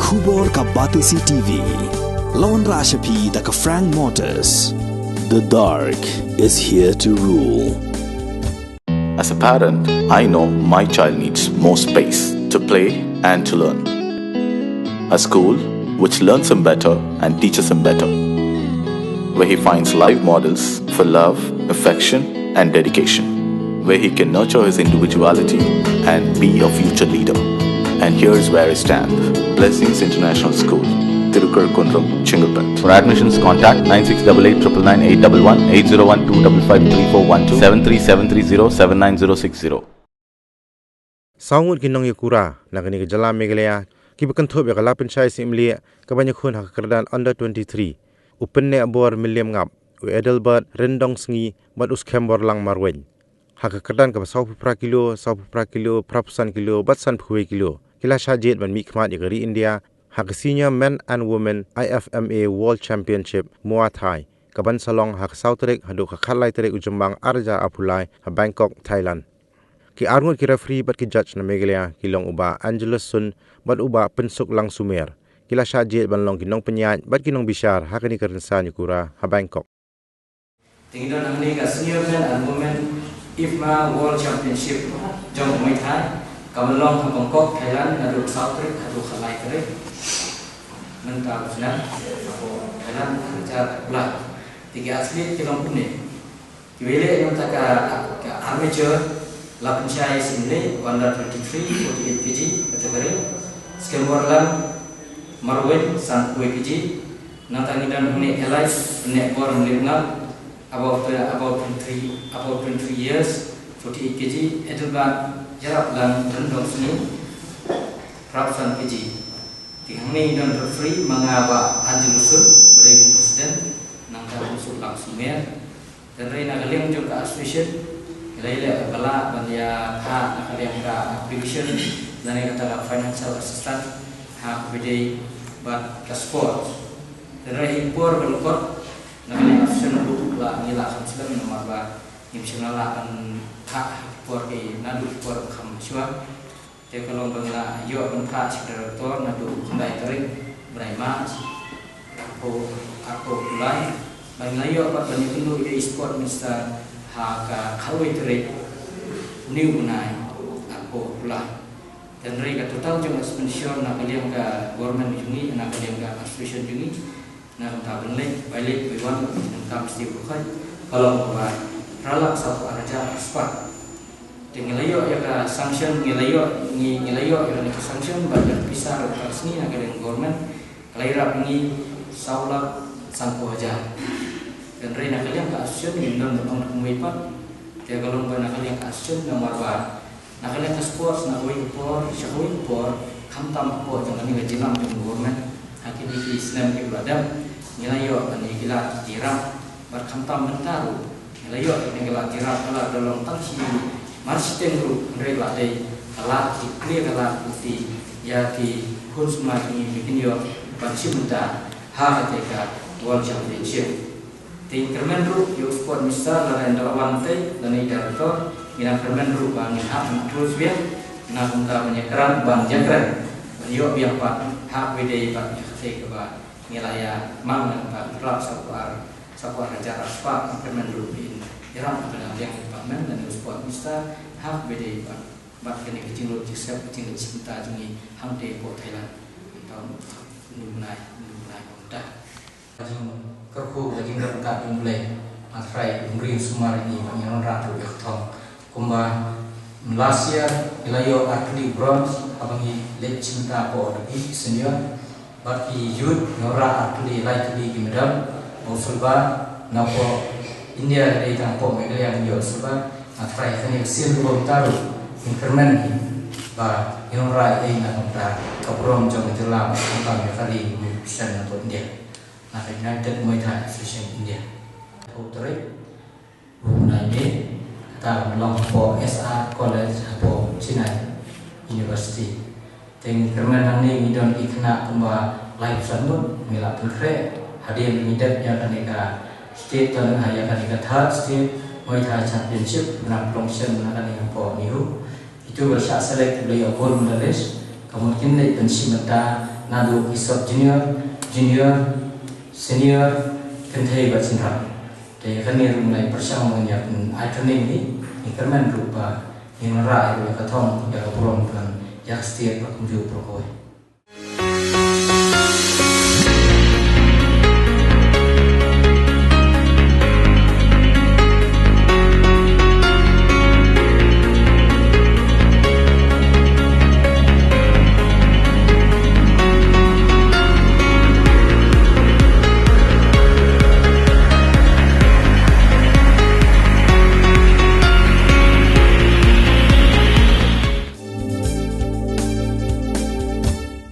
Khubor ka Batisi TV. Lawan Rashapi da ka Frank Motors. The dark is here to rule. As a parent, I know my child needs more space to play and to learn. A school which learns him better and teaches him better, where he finds live models for love, affection and dedication, where he can nurture his individuality and be a future leader. And here's where I stand. Blessings International School, Tirukurakkundram, Chengalpet. For admissions, contact 9688999811 8012553412 73730 Saungut kinong yukura nakani ke jala megalaya kibakan thob ya kalapin chai simli kabanya khun hakardan under 23 upenne abor milliam ngap u edelbert rendong sngi bat us khembor lang marwen hakardan ka 100 kilo prapsan kilo batsan phuwe kilo kila shajet ban mi khmat igari India hak senior men and women IFMA World Championship Muay Thai kaban salong hak sautrek hadu khalai terek ujambang arja apulai ha Bangkok Thailand ki arngun ki referee bat ki judge na megalaya kilong uba Angelus Sun bat uba pensuk lang sumer kila shajet ban long kinong penyat bat kinong bishar hakani karensa nyukura ha Bangkok tingdon amni ka senior men and women IFMA World Championship jong Muay Thai kamalong ha Bangkok Thailand hadu sautrek hadu khalai terek mentang sunan ako Thailand kerja belah tiga atlet kilong pune kiwele yang tak amateur Lapin Chai Simle, under 23, 48 kg, category. Skemborlan, Marwin, San 2 kg. Natangidan Hune Elias, Netborn Limnal, about 23 years, 48 kg. Edelban, Jaraplan, Rendong Sini, Rapsan kg. Tingani dan free, Mangaba, Angelusun, Bereng Presiden, Nangka Usul langsung mer. Dan Reina Galing juga association. Laila bala bandia ha nakaliang ka division dan kata financial assistant ha bidai bat ka sport dan impor belkot nakaliang option lu la ngila kamslam nomor ba imsional an ha impor ke nadu impor kham shwa te kalong bangla yo ban ka director nadu khandai tarik braima aku mulai bangla yo bat bani kunu ye sport minister haka kawai terik new unai aku pula dan mereka total jumlah sponsor nak kalian ke government jungi nak kalian ke association jungi nak tak balik balik bewan nak mesti bukan kalau buat ralak satu araja spot dengan layo ya ke sanction ngelayo ya ke sanction badan pisah ke sini nak kalian government kelairap ini saulak sangko aja dan rena kalian ke asyun indon untuk mengipat dia kalau nak kalian ke asyun nomor bar nak kalian ke sport nak wing por syahwing por kamtam por jangan ni gajilam dengan government hakim di Islam di Badam nilayo ani gila tiram bar kamtam mentaru nilayo ni gila tiram kalau dalam tangsi marsiten group mereka dei alat di clear alat bukti ya di khususnya ini bikin yo pancinta ha ketika World Championship ting Kermenru yo sport misal dan dawantai dan director ina Kermenru bang hak terus biar na kunta menyekran bang jakran yo biar pak hak wede pak yakse ke ba ngilaya mang dan pak klub sapuar raja raspa Kermenru in iram pada yang department dan sport misal hak wede pak kene kecil jisap kecil cinta jungi hangde po Thailand tahun mulai kontak kerku lagi berkat mulai matrai beri semua ini banyak orang tu bertong kumba Malaysia ilayo atli bronze abangi late cinta po lagi senior baki youth ngora atli light di medal usulba napo India dari tangpo megalia yo usulba matrai kini silver taru increment ba ngora na kontra kabrom jong jelam tentang kali mission atau India United Muay Thai Association India. Utare, Brunei ni, ta long for SR College for Chennai University. Teng kerana ni midon ikna kumba live sambut milak pulkre hadir midap yang kanika state dan yang kanika third state Muay Thai Championship menang promotion menang kanika for nihu. Itu bersak select beliau gold medalist. Kemudian dari pensimata nadu isop junior, senior, kentai bercinta. Jadi kami rumai bersama menyiap training ni kerman rupa yang rai katong yang pulang kan yang setiap berkunjung berkoi.